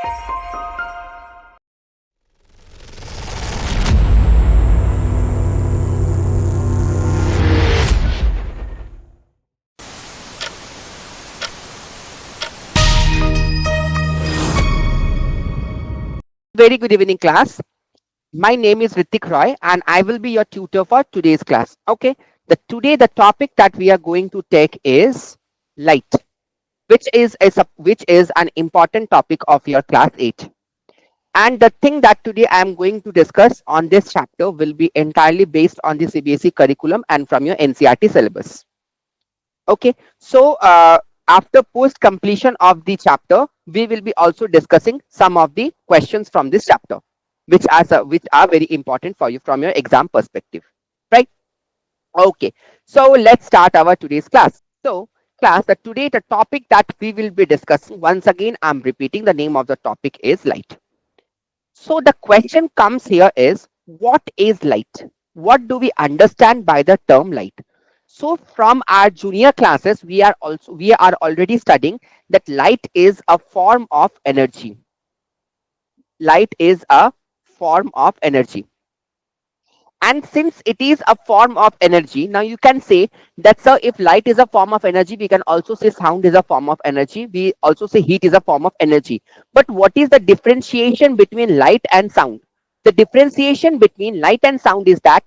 Very good evening, class. My name is Ritik Roy and I will be your tutor for today's class. Okay, today the topic that we are going to take is light, which is an important topic of your class 8. And the thing that today I am going to discuss on this chapter will be entirely based on the CBSE curriculum and from your NCRT syllabus. Okay, so after post completion of the chapter, we will be also discussing some of the questions from this chapter, which are very important for you from your exam perspective, right? Okay, so let's start our today's class. So, class, today the topic that we will be discussing, once again, I'm repeating, the name of the topic is light. So the question comes here is, what is light? What do we understand by the term light? So from our junior classes, we are already studying that light is a form of energy. Light is a form of energy. And since it is a form of energy, now you can say that, sir, if light is a form of energy, we can also say sound is a form of energy. We also say heat is a form of energy. But what is the differentiation between light and sound? The differentiation between light and sound is that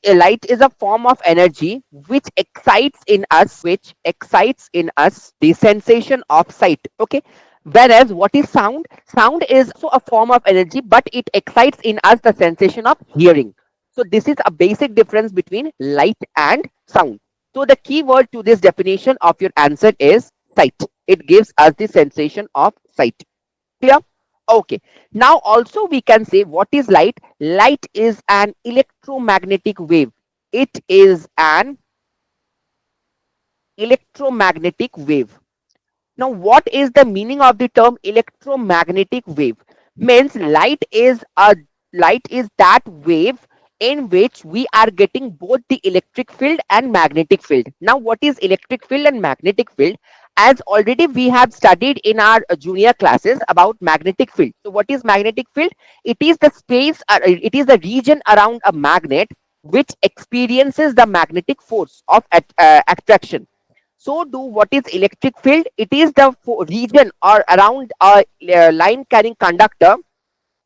light is a form of energy which excites in us the sensation of sight. Okay. Whereas what is sound? Sound is also a form of energy, but it excites in us the sensation of hearing. So this is a basic difference between light and sound. So the key word to this definition of your answer is sight. It gives us the sensation of sight. Clear? Okay. Now also we can say what is light? Light is an electromagnetic wave. It is an electromagnetic wave. Now, what is the meaning of the term electromagnetic wave? Means light is that wave in which we are getting both the electric field and magnetic field. Now, what is electric field and magnetic field? As already we have studied in our junior classes about magnetic field. So, what is magnetic field? It is the it is the region around a magnet which experiences the magnetic force of attraction. So do what is electric field? It is the region or around a line carrying conductor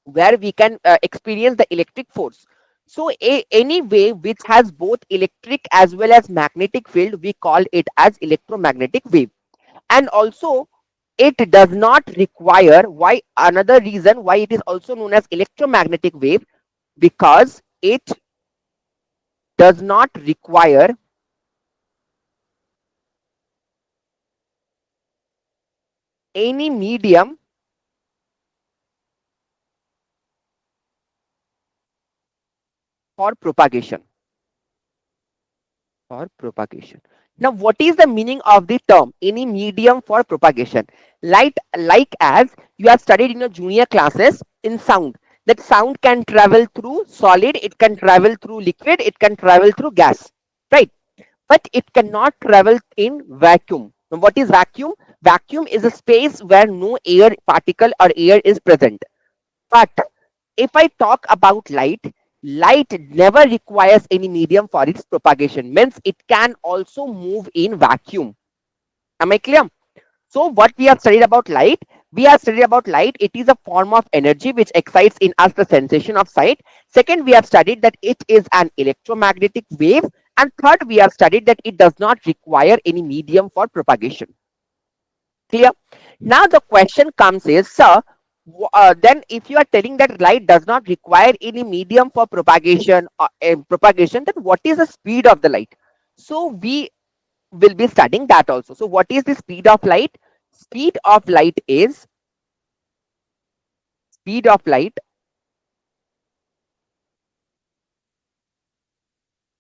where we can experience the electric force. So any wave which has both electric as well as magnetic field, we call it as electromagnetic wave. And also it does not require, why another reason why it is also known as electromagnetic wave, because it does not require any medium for propagation. For propagation. Now, what is the meaning of the term any medium for propagation? Like as you have studied in your junior classes in sound, that sound can travel through solid, it can travel through liquid, it can travel through gas, right? But it cannot travel in vacuum. Now, what is vacuum? Vacuum is a space where no air particle or air is present. But if I talk about light, light never requires any medium for its propagation. Means it can also move in vacuum. Am I clear? So what we have studied about light? We have studied about light. It is a form of energy which excites in us the sensation of sight. Second, we have studied that it is an electromagnetic wave. And third, we have studied that it does not require any medium for propagation. Clear? Now the question comes is, sir, then if you are telling that light does not require any medium for propagation, then what is the speed of the light? So we will be studying that also. So what is the speed of light? Speed of light speed of light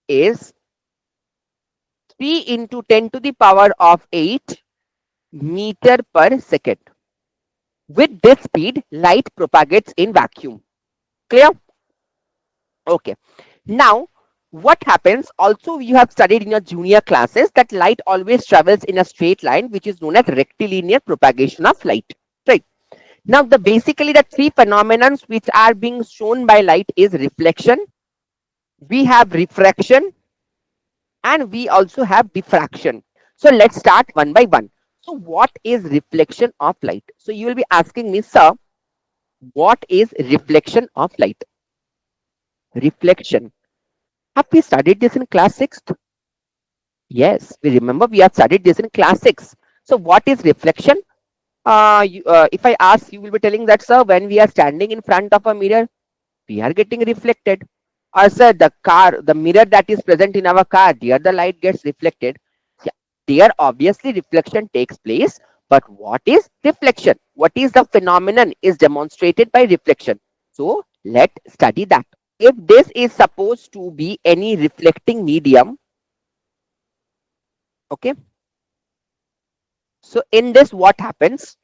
is 3 into 10 to the power of 8 meter per second. With this speed, light propagates in vacuum. Clear? Okay. Now, what happens? Also, you have studied in your junior classes that light always travels in a straight line, which is known as rectilinear propagation of light. Right. Now, the basically the three phenomena which are being shown by light is reflection, we have refraction, and we also have diffraction. So let's start one by one. So what is reflection of light? So you will be asking me, sir, what is reflection of light? Reflection. Have we studied this in class 6th? Yes, we remember we have studied this in class 6. So what is reflection? If I ask, you will be telling that, sir, when we are standing in front of a mirror, we are getting reflected. Or sir, the mirror that is present in our car, there the light gets reflected. Yeah, there obviously reflection takes place. But what is reflection? What is the phenomenon is demonstrated by reflection? So let's study that. If this is supposed to be any reflecting medium, okay, so in this what happens?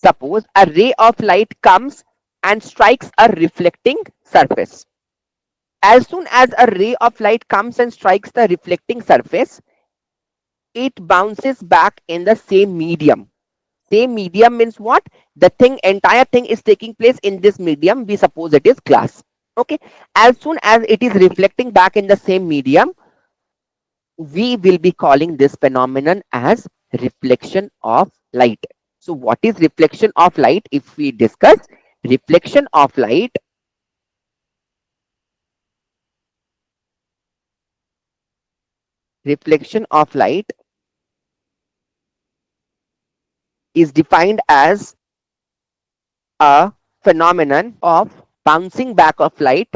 Suppose a ray of light comes and strikes a reflecting surface. As soon as a ray of light comes and strikes the reflecting surface, it bounces back in the same medium. Same medium means what? The entire thing is taking place in this medium. We suppose it is glass. Okay. As soon as it is reflecting back in the same medium, we will be calling this phenomenon as reflection of light. So what is reflection of light? If we discuss reflection of light, reflection of light is defined as a phenomenon of bouncing back of light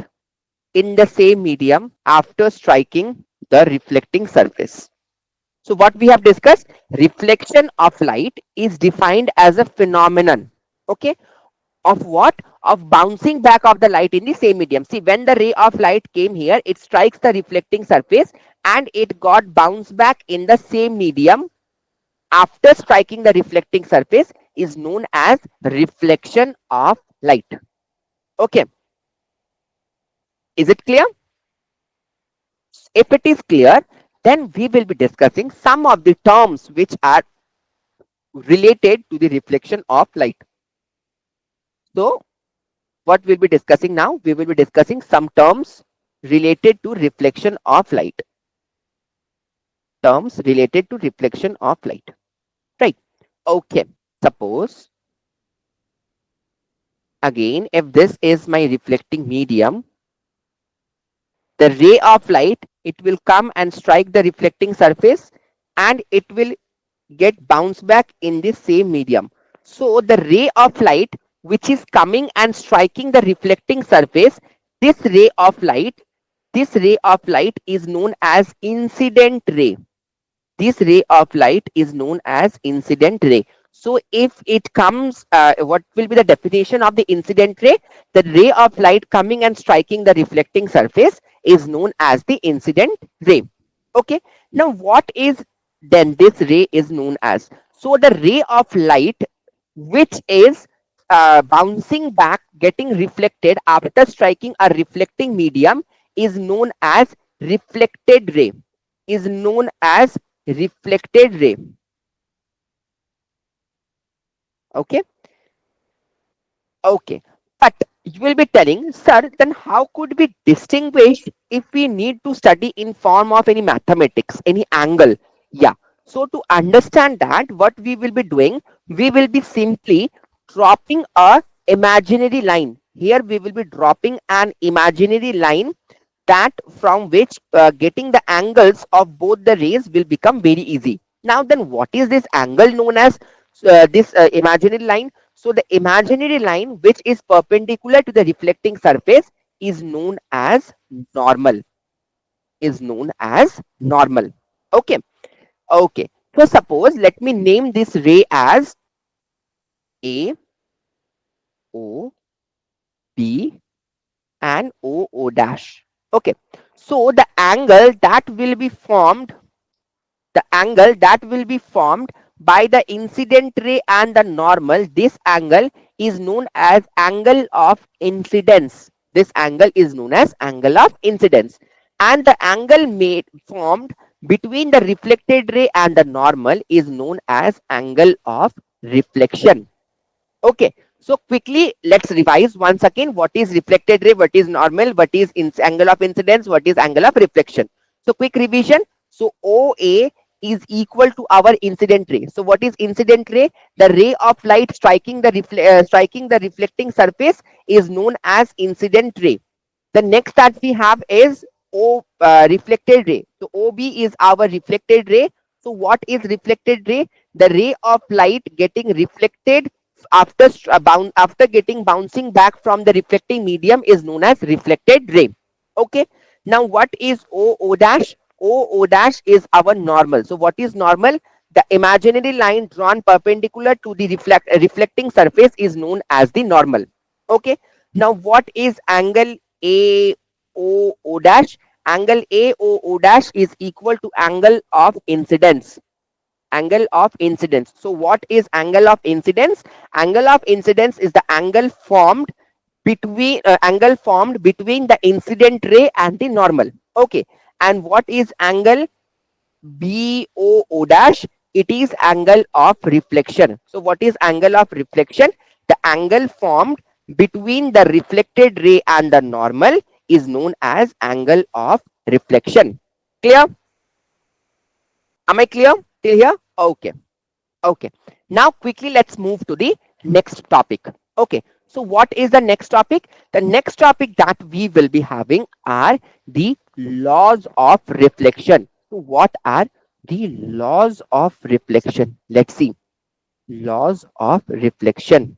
in the same medium after striking the reflecting surface. So what we have discussed, reflection of light is defined as a phenomenon, okay, of what? Of bouncing back of the light in the same medium. See, when the ray of light came here, it strikes the reflecting surface and it got bounced back in the same medium after striking the reflecting surface is known as reflection of light. Okay, is it clear? If it is clear, then we will be discussing some of the terms which are related to the reflection of light. So what we'll be discussing now, we will be discussing some terms related to reflection of light. Terms related to reflection of light. Right. Okay. Suppose again, if this is my reflecting medium, the ray of light, it will come and strike the reflecting surface and it will get bounced back in the same medium. So the ray of light which is coming and striking the reflecting surface, this ray of light, this ray of light is known as incident ray. This ray of light is known as incident ray. So if it comes, what will be the definition of the incident ray? The ray of light coming and striking the reflecting surface is known as the incident ray. Okay. Now what is then this ray is known as? So the ray of light which is bouncing back, getting reflected after striking a reflecting medium is known as reflected ray. Is known as reflected ray. Okay. Okay. But you will be telling, sir, then how could we distinguish if we need to study in form of any mathematics, any angle? Yeah. So to understand that, what we will be doing, we will be simply dropping a imaginary line. Here we will be dropping an imaginary line that from which getting the angles of both the rays will become very easy. Now then, what is this angle known as this imaginary line? So the imaginary line which is perpendicular to the reflecting surface is known as normal. Is known as normal. Okay. Okay. So suppose let me name this ray as A, O, B, and O dash. Okay. So the angle that will be formed by the incident ray and the normal, this angle is known as angle of incidence. This angle is known as angle of incidence. And the angle made formed between the reflected ray and the normal is known as angle of reflection. Okay, so quickly let's revise once again. What is reflected ray, what is normal, what is angle of incidence, what is angle of reflection. So quick revision. So OA is equal to our incident ray. So what is incident ray? The ray of light striking the striking the reflecting surface is known as incident ray. The next that we have is reflected ray. So OB is our reflected ray. So what is reflected ray? The ray of light getting reflected after after getting bouncing back from the reflecting medium is known as reflected ray. Okay. Now what is OO dash? OO dash is our normal. So what is normal? The imaginary line drawn perpendicular to the reflecting surface is known as the normal. Okay. Now what is angle AOO dash? Angle AOO dash is equal to angle of incidence. Angle of incidence. So what is angle of incidence? Angle of incidence is the angle formed between the incident ray and the normal. Okay. And what is angle BOO dash? It is angle of reflection. So what is angle of reflection? The angle formed between the reflected ray and the normal is known as angle of reflection. Clear? Am I clear till here? Okay. Okay. Now quickly let's move to the next topic. Okay. So what is the next topic? The next topic that we will be having are the laws of reflection. So what are the laws of reflection? Let's see. Laws of reflection.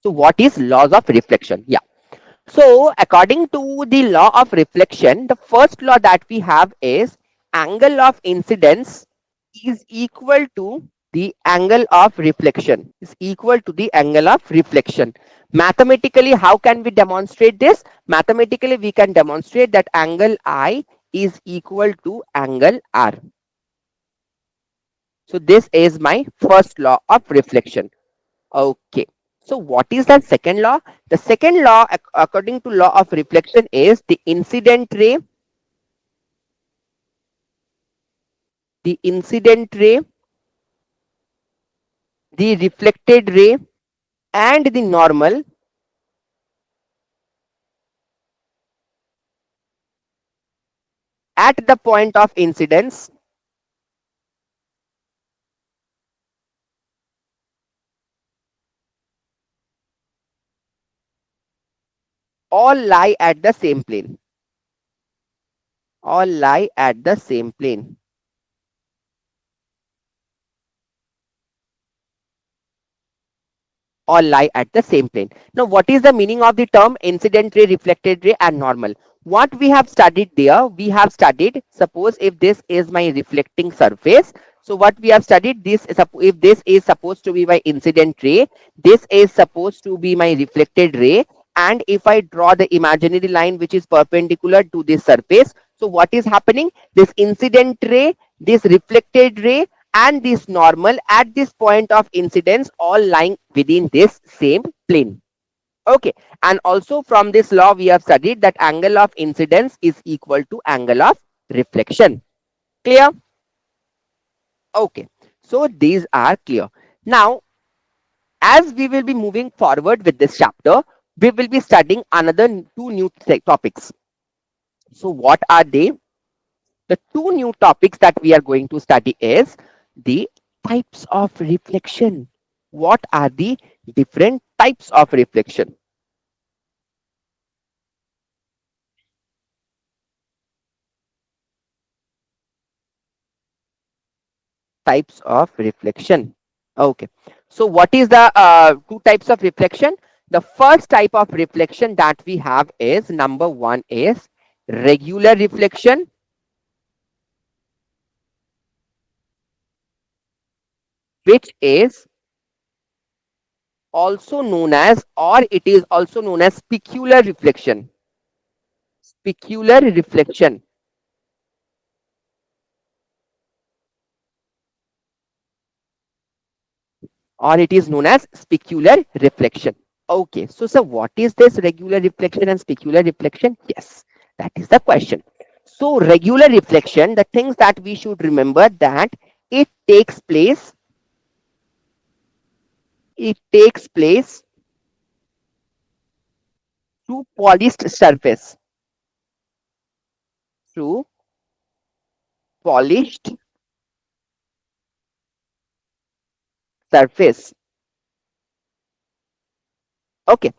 So what is laws of reflection? Yeah. So according to the law of reflection, the first law that we have is angle of incidence is equal to the angle of reflection, is equal to the angle of reflection. Mathematically, how can we demonstrate this? Mathematically, we can demonstrate that angle I is equal to angle R. So this is my first law of reflection. Okay. So what is the second law? The second law, according to law of reflection, is the incident ray, the reflected ray, and the normal at the point of incidence all lie at the same plane. All lie at the same plane. All lie at the same plane. Now, what is the meaning of the term incident ray, reflected ray, and normal? What we have studied there, we have studied, suppose if this is my reflecting surface. So what we have studied, this is, if this is supposed to be my incident ray, this is supposed to be my reflected ray. And if I draw the imaginary line which is perpendicular to this surface, so what is happening? This incident ray, this reflected ray, and this normal at this point of incidence all lying within this same plane. Okay. And also from this law we have studied that angle of incidence is equal to angle of reflection. Clear? Okay. So these are clear. Now, as we will be moving forward with this chapter, we will be studying another two new topics. So what are they? The two new topics that we are going to study is the types of reflection. What are the different types of reflection? Types of reflection. Okay. So what is the two types of reflection? The first type of reflection that we have is number one is regular reflection, which is also known as, or it is also known as specular reflection. Specular reflection, or it is known as specular reflection. Okay, so what is this regular reflection and specular reflection? Yes, that is the question. So regular reflection, the things that we should remember, that it takes place, it takes place through polished surface, through polished surface. Okay.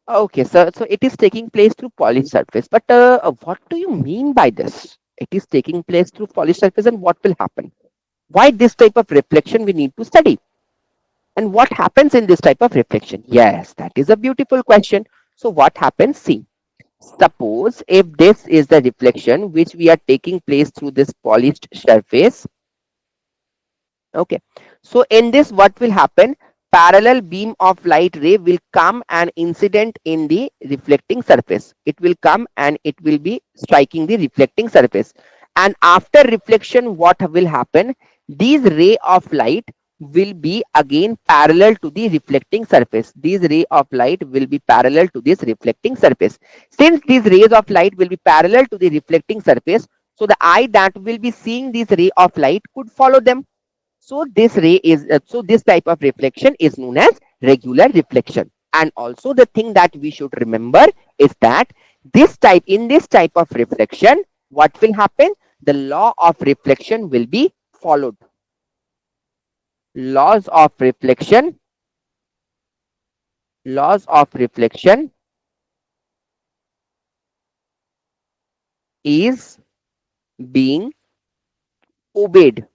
Okay, so it is taking place through polished surface. But what do you mean by this? It is taking place through polished surface, and what will happen? Why this type of reflection we need to study? And what happens in this type of reflection? Yes, that is a beautiful question. So what happens? See, suppose if this is the reflection which we are taking place through this polished surface. Okay. So in this, what will happen? Parallel beam of light ray will come and incident in the reflecting surface. It will come and it will be striking the reflecting surface. And after reflection, what will happen? These ray of light will be again parallel to the reflecting surface. These ray of light will be parallel to this reflecting surface. Since these rays of light will be parallel to the reflecting surface, so the eye that will be seeing this ray of light could follow them. So this type of reflection is known as regular reflection. And also the thing that we should remember is that this type of reflection, what will happen? The law of reflection will be followed. Laws of reflection, laws of reflection is being obeyed.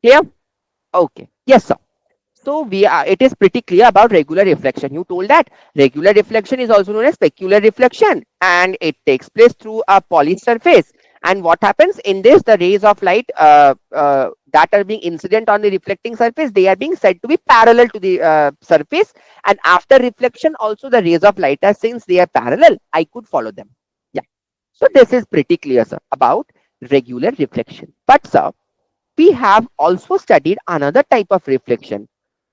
Clear? Okay. Yes, sir. So it is pretty clear about regular reflection. You told that regular reflection is also known as specular reflection, and it takes place through a polished surface. And what happens in this? The rays of light that are being incident on the reflecting surface, they are being said to be parallel to the surface. And after reflection, also the rays of light, are since they are parallel, I could follow them. Yeah. So this is pretty clear, sir, about regular reflection. But sir, we have also studied another type of reflection,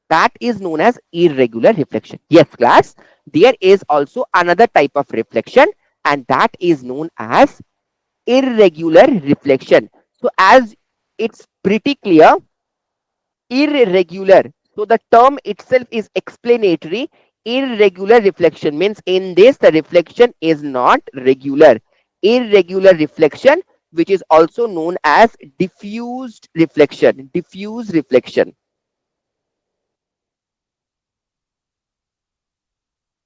that is known as irregular reflection. Yes, class, there is also another type of reflection, and that is known as irregular reflection. So as it's pretty clear, irregular, so the term itself is explanatory. Irregular reflection means in this the reflection is not regular. Irregular reflection, which is also known as diffused reflection. Diffuse reflection.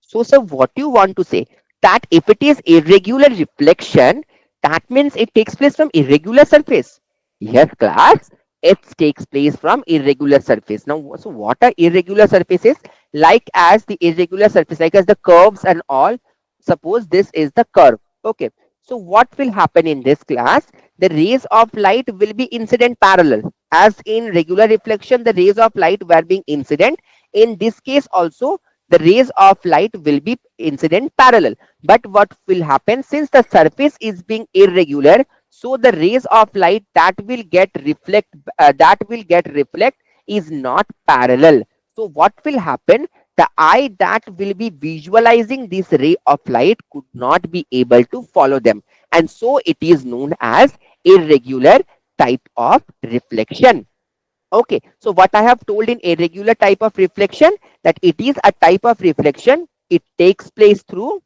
So, sir, what you want to say, that if it is irregular reflection, that means it takes place from irregular surface. Yes, class, it takes place from irregular surface. Now, so what are irregular surfaces? Like as the irregular surface, like as the curves and all. Suppose this is the curve. Okay. So what will happen in this class? The rays of light will be incident parallel. As in regular reflection, the rays of light were being incident. In this case also, the rays of light will be incident parallel. But what will happen, since the surface is being irregular, so the rays of light that will get reflect is not parallel. So what will happen? The eye that will be visualizing this ray of light could not be able to follow them, and so it is known as irregular type of reflection. Okay, so what I have told in irregular type of reflection, that it is a type of reflection. It takes place through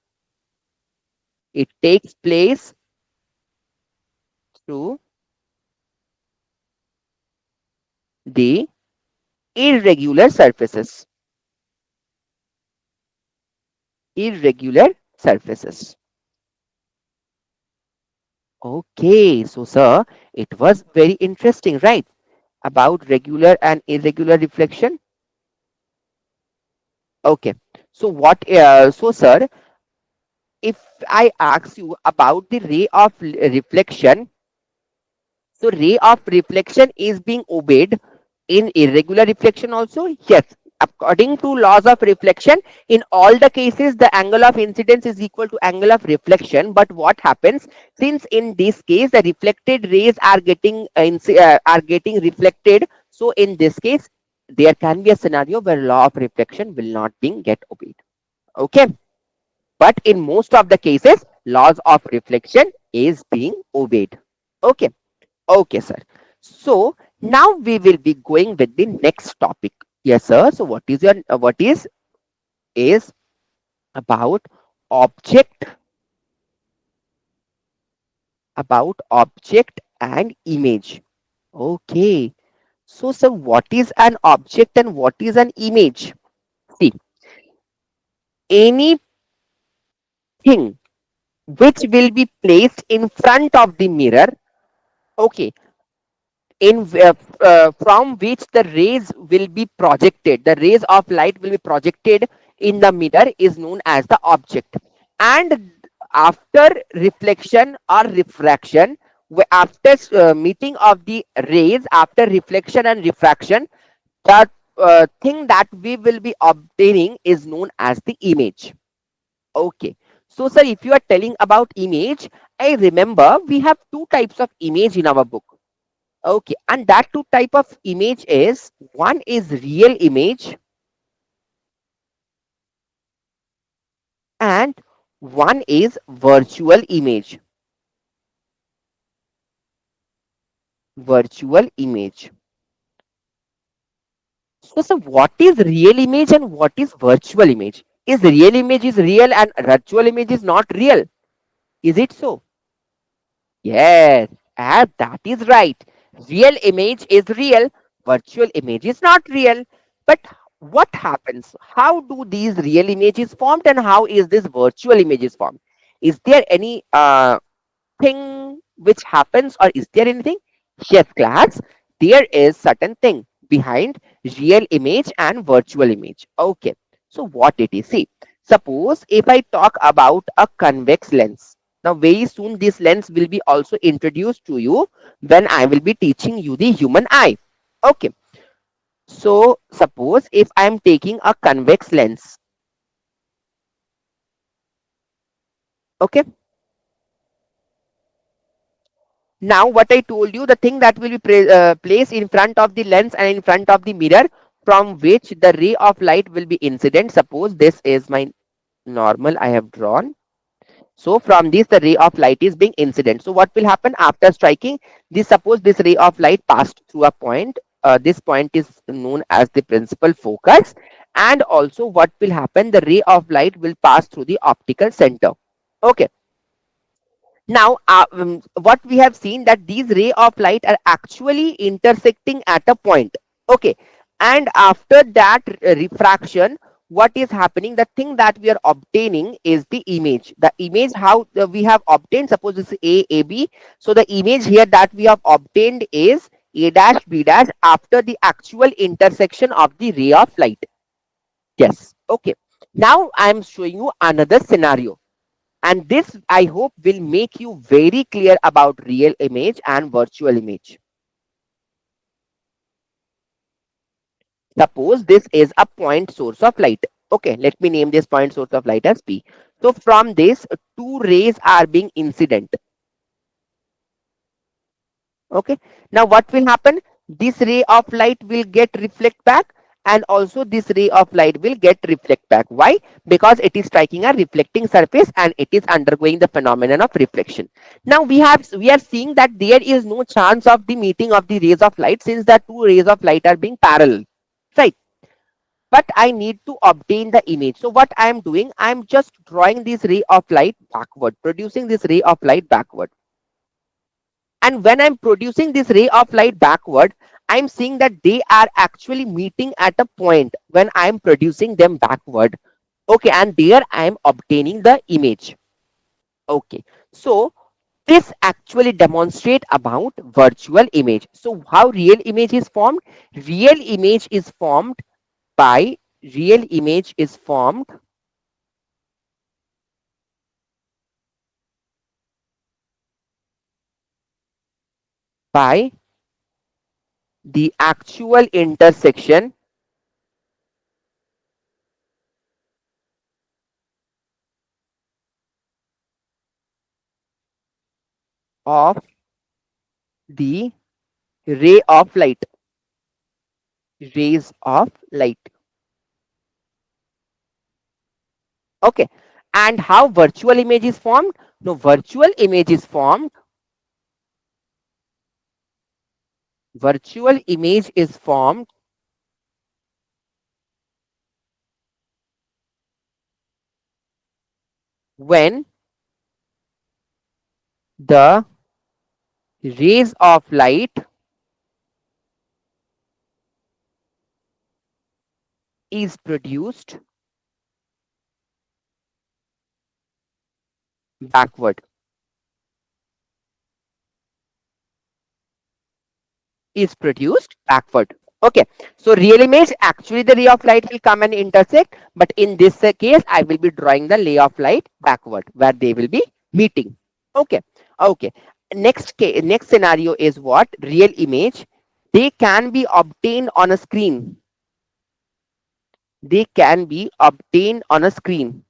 the irregular surfaces. Irregular surfaces. Okay, so sir, it was very interesting, right? About regular and irregular reflection. Okay, so sir, if I ask you about the ray of reflection, so ray of reflection is being obeyed in irregular reflection also? Yes. According to laws of reflection, in all the cases, the angle of incidence is equal to angle of reflection. But what happens, since in this case the reflected rays are getting reflected, so in this case there can be a scenario where law of reflection will not being get obeyed. Okay. But in most of the cases, laws of reflection is being obeyed. Okay. Okay, sir. So now we will be going with the next topic. Yes, sir. So what is about object object and image. Okay. So sir, what is an object and what is an image? See, anything which will be placed in front of the mirror, okay, in from which the rays will be projected, the rays of light will be projected in the mirror is known as the object. And after reflection or refraction, after meeting of the rays, after reflection and refraction, the thing that we will be obtaining is known as the image. Okay. So sir, if you are telling about image, I remember we have two types of image in our book. Okay, and that two type of image is, one is real image and one is virtual image. Virtual image. So what is real image and what is virtual image? Is real image is real and virtual image is not real? Is it so? Yes, and that is right. Real image is real, virtual image is not real. But what happens? How do these real images formed and how is this virtual images formed? Is there any thing which happens or is there anything? Yes, class, there is certain thing behind real image and virtual image. Okay, so what it is? See, suppose if I talk about a convex lens. Now, very soon this lens will be also introduced to you when I will be teaching you the human eye. Okay, so suppose if I am taking a convex lens. Okay, now what I told you, the thing that will be placed in front of the lens and in front of the mirror, from which the ray of light will be incident. Suppose this is my normal I have drawn. So from this the ray of light is being incident. So what will happen after striking this? Suppose this ray of light passed through a point. This point is known as the principal focus. And also what will happen, the ray of light will pass through the optical center. Okay, now what we have seen, that these ray of light are actually intersecting at a point. Okay, and after that refraction, what is happening, the thing that we are obtaining is the image. The image how we have obtained, suppose this is a b, so the image here that we have obtained is a dash b dash after the actual intersection of the ray of light. Yes. Okay, now I am showing you another scenario, and this I hope will make you very clear about real image and virtual image. Suppose this is a point source of light. Okay, let me name this point source of light as P. So from this, two rays are being incident. Okay, now what will happen? This ray of light will get reflect back, and also this ray of light will get reflect back. Why? Because it is striking a reflecting surface and it is undergoing the phenomenon of reflection. Now we are seeing that there is no chance of the meeting of the rays of light, since the two rays of light are being parallel, right? But I need to obtain the image. So what I am doing, I am just drawing this ray of light backward, producing this ray of light backward. And when I'm producing this ray of light backward, I'm seeing that they are actually meeting at a point when I'm producing them backward. Okay, and there I am obtaining the image. Okay, so this actually demonstrate about virtual image. So how real image is formed? Real image is formed by real image is formed by the actual intersection of the ray of light, rays of light. Okay, And how virtual image is formed? No, virtual image is formed when the rays of light is produced backward. Is produced backward. Okay, so real image, actually the ray of light will come and intersect, but in this case I will be drawing the ray of light backward where they will be meeting. Okay, okay. Next scenario is what? Real image. They can be obtained on a screen. They can be obtained on a screen.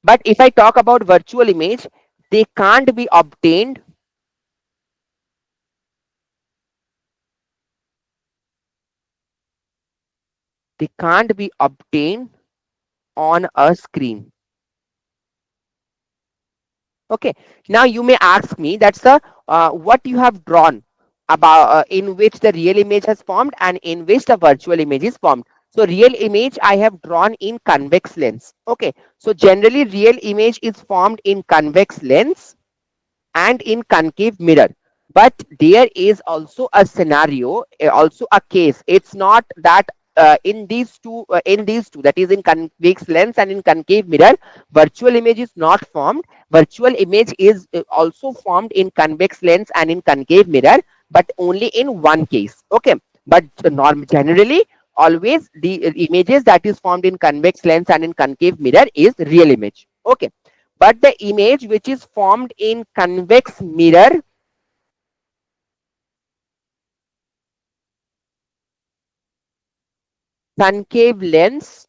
But if I talk about virtual image, they can't be obtained. They can't be obtained on a screen. Okay, now you may ask me, that's a what you have drawn about in which the real image has formed and in which the virtual image is formed. So real image I have drawn in convex lens. Okay, so generally real image is formed in convex lens and in concave mirror, but there is also a scenario, also a case. It's not that in these two, that is in convex lens and in concave mirror, virtual image is not formed. Virtual image is also formed in convex lens and in concave mirror, but only in one case. Okay, but generally always the images that is formed in convex lens and in concave mirror is real image. Okay, but the image which is formed in convex mirror, concave lens,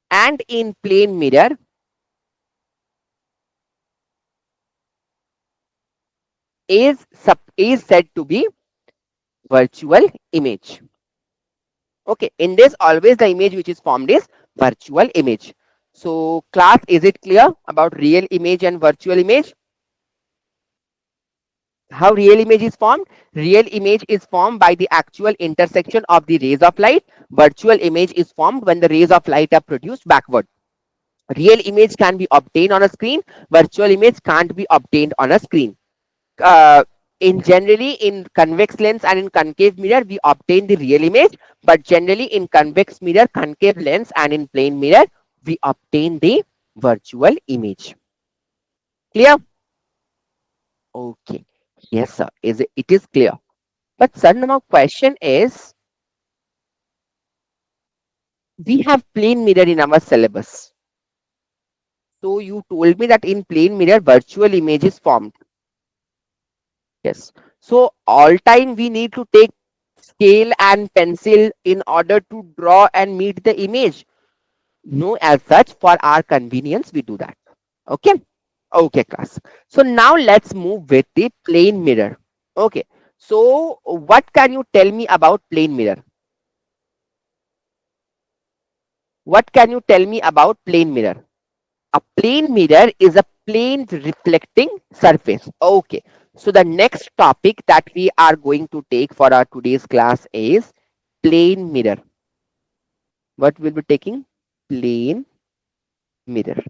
and in plane mirror is said to be virtual image. Okay, in this always the image which is formed is virtual image. So class, is it clear about real image and virtual image? How real image is formed? Real image is formed by the actual intersection of the rays of light. Virtual image is formed when the rays of light are produced backward. Real image can be obtained on a screen. Virtual image can't be obtained on a screen. uh, in generally in convex lens and in concave mirror we obtain the real image, but generally in convex mirror, concave lens, and in plane mirror we obtain the virtual image. Clear? Okay, yes sir, it is clear. But sir, now question is, we have plane mirror in our syllabus, so you told me that in plane mirror virtual image is formed. Yes, so all time we need to take scale and pencil in order to draw and meet the image? No, as such, for our convenience, we do that. Okay. Okay, class. So now let's move with the plane mirror. Okay. So what can you tell me about plane mirror? What can you tell me about plane mirror? A plane mirror is a plane reflecting surface. Okay. So the next topic that we are going to take for our today's class is plane mirror. What we'll be taking? Plane mirror.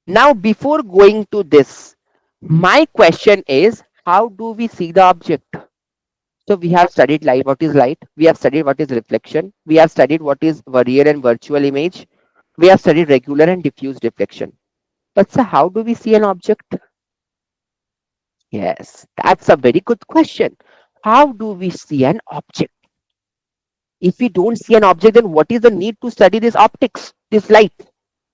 Now, before going to this, my question is, how do we see the object? So we have studied light, what is light? We have studied what is reflection. We have studied what is real and virtual image. We have studied regular and diffuse reflection. But so how do we see an object? Yes, that's a very good question. How do we see an object? If we don't see an object, then what is the need to study this optics, this light?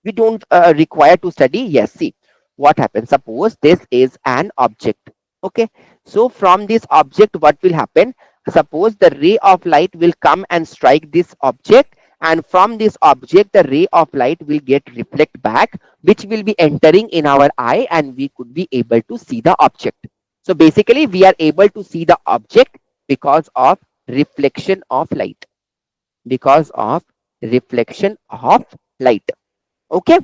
We don't require to study. Yes, see what happens. Suppose this is an object. Okay, so from this object what will happen? Suppose the ray of light will come and strike this object, and from this object the ray of light will get reflect back, which will be entering in our eye, and we could be able to see the object. So basically we are able to see the object because of reflection of light, because of reflection of light. Okay.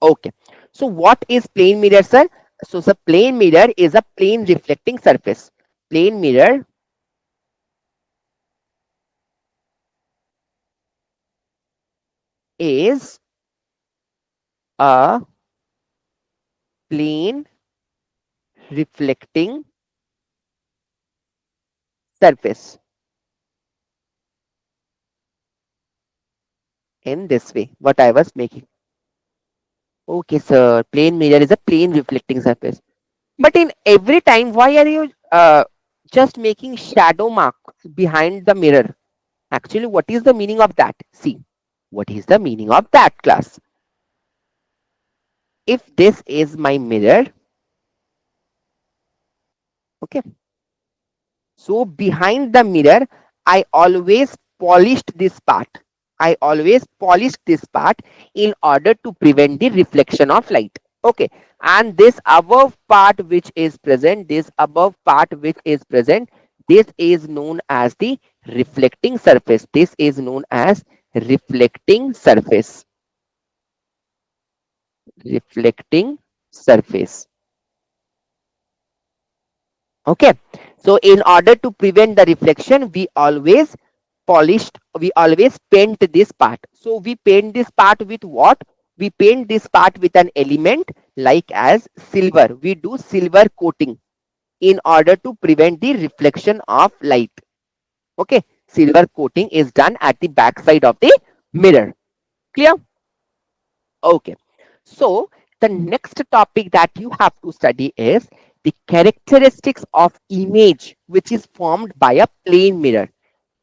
Okay. So what is plane mirror, sir? So the plane mirror is a plane reflecting surface. Plane mirror is a plane reflecting surface in this way. What I was making. Okay, sir. Plane mirror is a plane reflecting surface. But in every time, why are you just making shadow marks behind the mirror? Actually, what is the meaning of that? See, what is the meaning of that, class? If this is my mirror, okay, so behind the mirror, I always polished this part. I always polished this part in order to prevent the reflection of light. Okay. And this above part which is present, this above part which is present, this is known as the reflecting surface. This is known as reflecting surface. Reflecting surface. Okay. So in order to prevent the reflection, we always paint this part. So we paint this part with what? We paint this part with an element like as silver. We do silver coating in order to prevent the reflection of light. Okay. Silver coating is done at the back side of the mirror. Clear? Okay. So the next topic that you have to study is the characteristics of image which is formed by a plane mirror.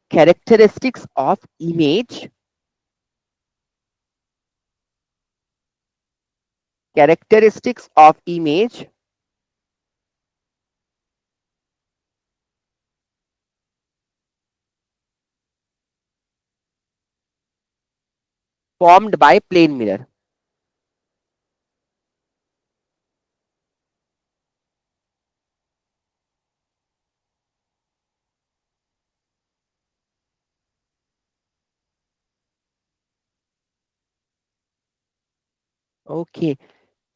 Characteristics of image, characteristics of image formed by plane mirror. Okay.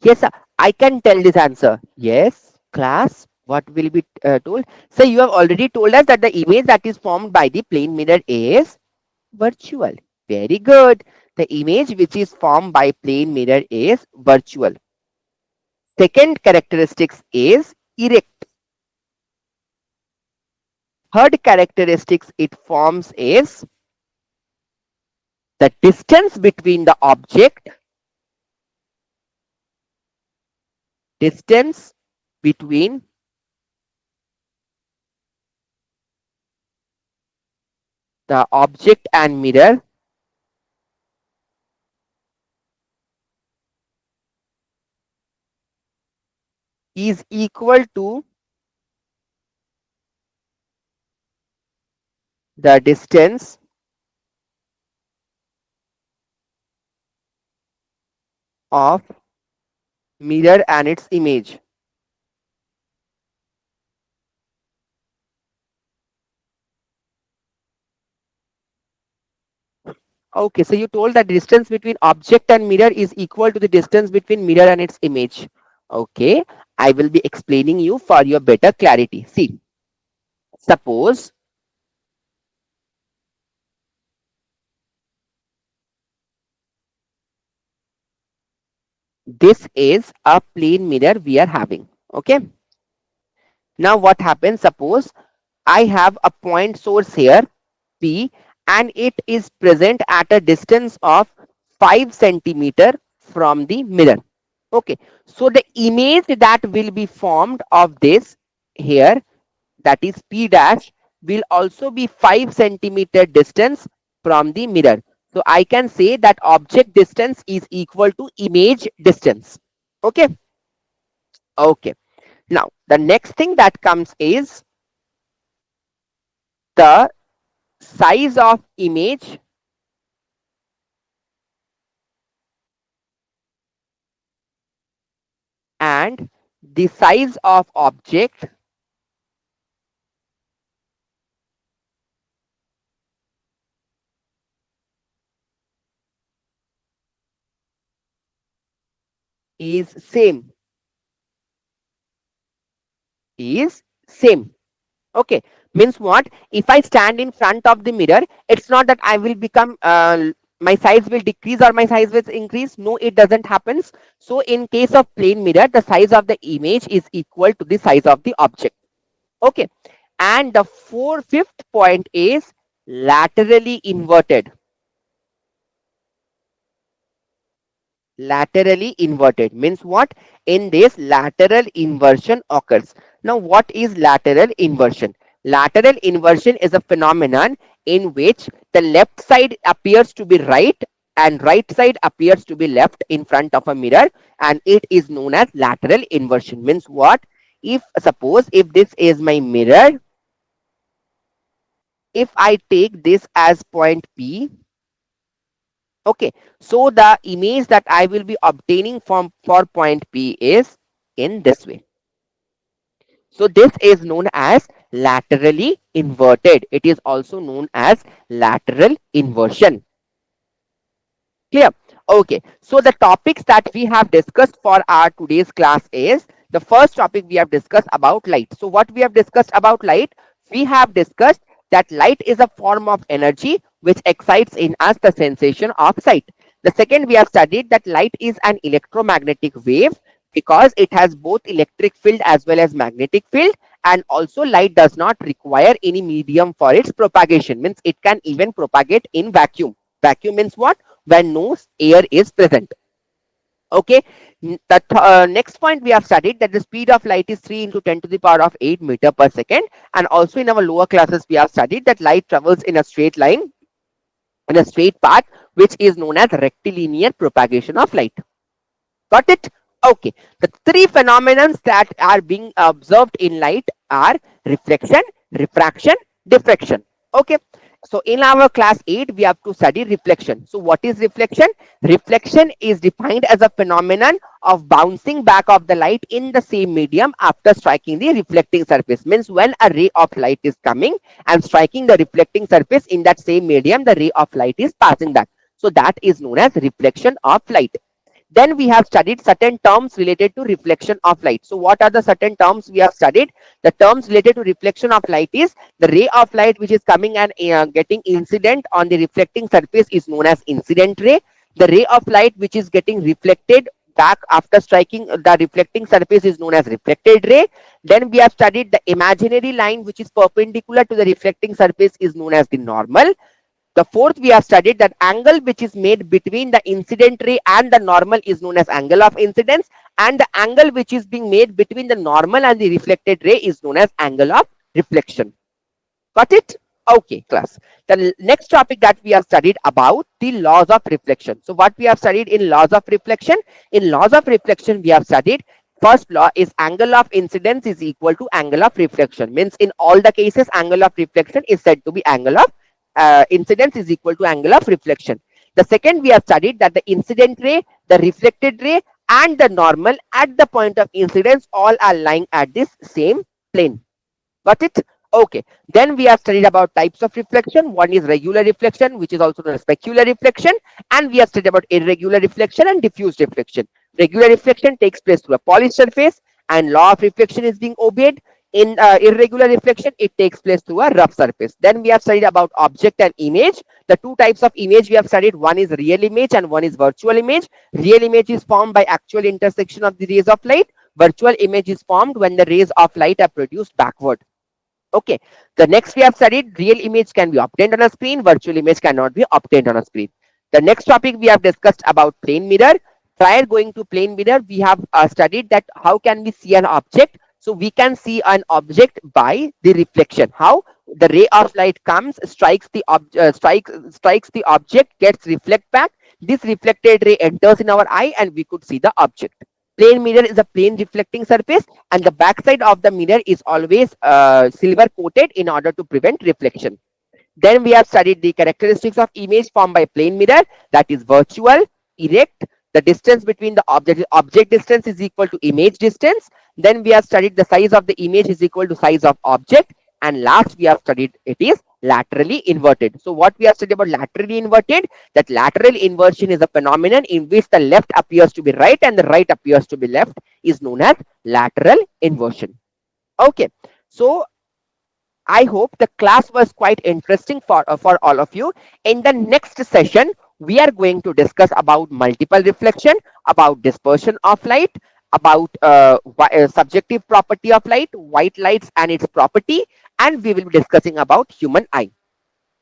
Yes, sir. I can tell this answer. Yes, class. What will be told? So you have already told us that the image that is formed by the plane mirror is virtual. Very good. The image which is formed by plane mirror is virtual. Second characteristics is erect. Third characteristics it forms is the distance between the object, distance between the object and mirror is equal to the distance of mirror and its image. Okay, so you told that distance between object and mirror is equal to the distance between mirror and its image. Okay, I will be explaining you for your better clarity. See, suppose this is a plane mirror we are having. Okay, now what happens? Suppose I have a point source here P and it is present at a distance of 5 centimeter from the mirror. Okay, so the image that will be formed of this here, that is P dash, will also be 5 centimeter distance from the mirror. So I can say that object distance is equal to image distance. Okay. Okay. Now the next thing that comes is the size of image and the size of object is same. Is same. Okay, means what? If I stand in front of the mirror, it's not that I will become my size will decrease or my size will increase. No, it doesn't happens. So in case of plane mirror, the size of the image is equal to the size of the object. Okay, and the fifth point is laterally inverted. Laterally inverted means what? In this, lateral inversion occurs. Now what is lateral inversion? Lateral inversion is a phenomenon in which the left side appears to be right and right side appears to be left in front of a mirror, and it is known as lateral inversion. Means what? If suppose if this is my mirror, if I take this as point P, okay, so the image that I will be obtaining from for point P is in this way. So this is known as laterally inverted. It is also known as lateral inversion. Clear? Okay. So the topics that we have discussed for our today's class is the first topic we have discussed about light. So what we have discussed about light? We have discussed that light is a form of energy which excites in us the sensation of sight. The second, we have studied that light is an electromagnetic wave because it has both electric field as well as magnetic field, and also light does not require any medium for its propagation. Means it can even propagate in vacuum. Vacuum means what? When no air is present. Okay. The next point we have studied that the speed of light is 3 into 10 to the power of 8 meter per second, and also in our lower classes we have studied that light travels in a straight line, in a straight path, which is known as rectilinear propagation of light. Got it? Okay. The three phenomena that are being observed in light are reflection, refraction, diffraction. Okay. So in our class 8, we have to study reflection. So what is reflection? Reflection is defined as a phenomenon of bouncing back of the light in the same medium after striking the reflecting surface. Means when a ray of light is coming and striking the reflecting surface in that same medium, the ray of light is passing back. So that is known as reflection of light. Then we have studied certain terms related to reflection of light. So what are the certain terms we have studied? The terms related to reflection of light is the ray of light which is coming and getting incident on the reflecting surface is known as incident ray. The ray of light which is getting reflected back after striking the reflecting surface is known as reflected ray. Then we have studied the imaginary line which is perpendicular to the reflecting surface is known as the normal. The fourth, we have studied that angle which is made between the incident ray and the normal is known as angle of incidence, and the angle which is being made between the normal and the reflected ray is known as angle of reflection. Got it? Okay, class. The next topic that we have studied about the laws of reflection. So what we have studied in laws of reflection? In laws of reflection, we have studied first law is angle of incidence is equal to angle of reflection. Means in all the cases, angle of reflection is said to be angle of incidence is equal to angle of reflection. The second, we have studied that the incident ray, the reflected ray, and the normal at the point of incidence all are lying at this same plane. Got it? Okay. Then we have studied about types of reflection. One is regular reflection, which is also known as specular reflection. And we have studied about irregular reflection and diffuse reflection. Regular reflection takes place through a polished surface, and law of reflection is being obeyed. In irregular reflection, it takes place through a rough surface. Then we have studied about object and image. The two types of image we have studied, one is real image and one is virtual image. Real image is formed by actual intersection of the rays of light. Virtual image is formed when the rays of light are produced backward. Okay. The next we have studied real image can be obtained on a screen, virtual image cannot be obtained on a screen. The next topic we have discussed about plane mirror. Prior going to plane mirror, we have studied that how can we see an object. So we can see an object by the reflection. How? The ray of light comes, strikes the strikes the object, gets reflect back. This reflected ray enters in our eye, and we could see the object. Plane mirror is a plane reflecting surface, and the backside of the mirror is always silver coated in order to prevent reflection. Then we have studied the characteristics of image formed by plane mirror, that is virtual, erect. the distance between the object distance is equal to image distance. Then we have studied the size of the image is equal to size of object, and last we have studied it is laterally inverted. So what we have studied about laterally inverted, that lateral inversion is a phenomenon in which the left appears to be right and the right appears to be left, is known as lateral inversion. Okay, so I hope the class was quite interesting for all of you. In the next session, we are going to discuss about multiple reflection, about dispersion of light, about subjective property of light, white lights and its property, and we will be discussing about human eye.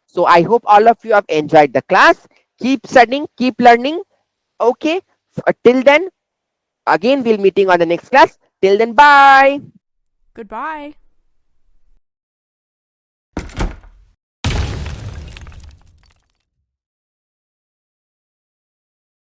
So I hope all of you have enjoyed the class. Keep studying, keep learning. Okay, till then, again we'll meeting on the next class. Till then, bye. Goodbye.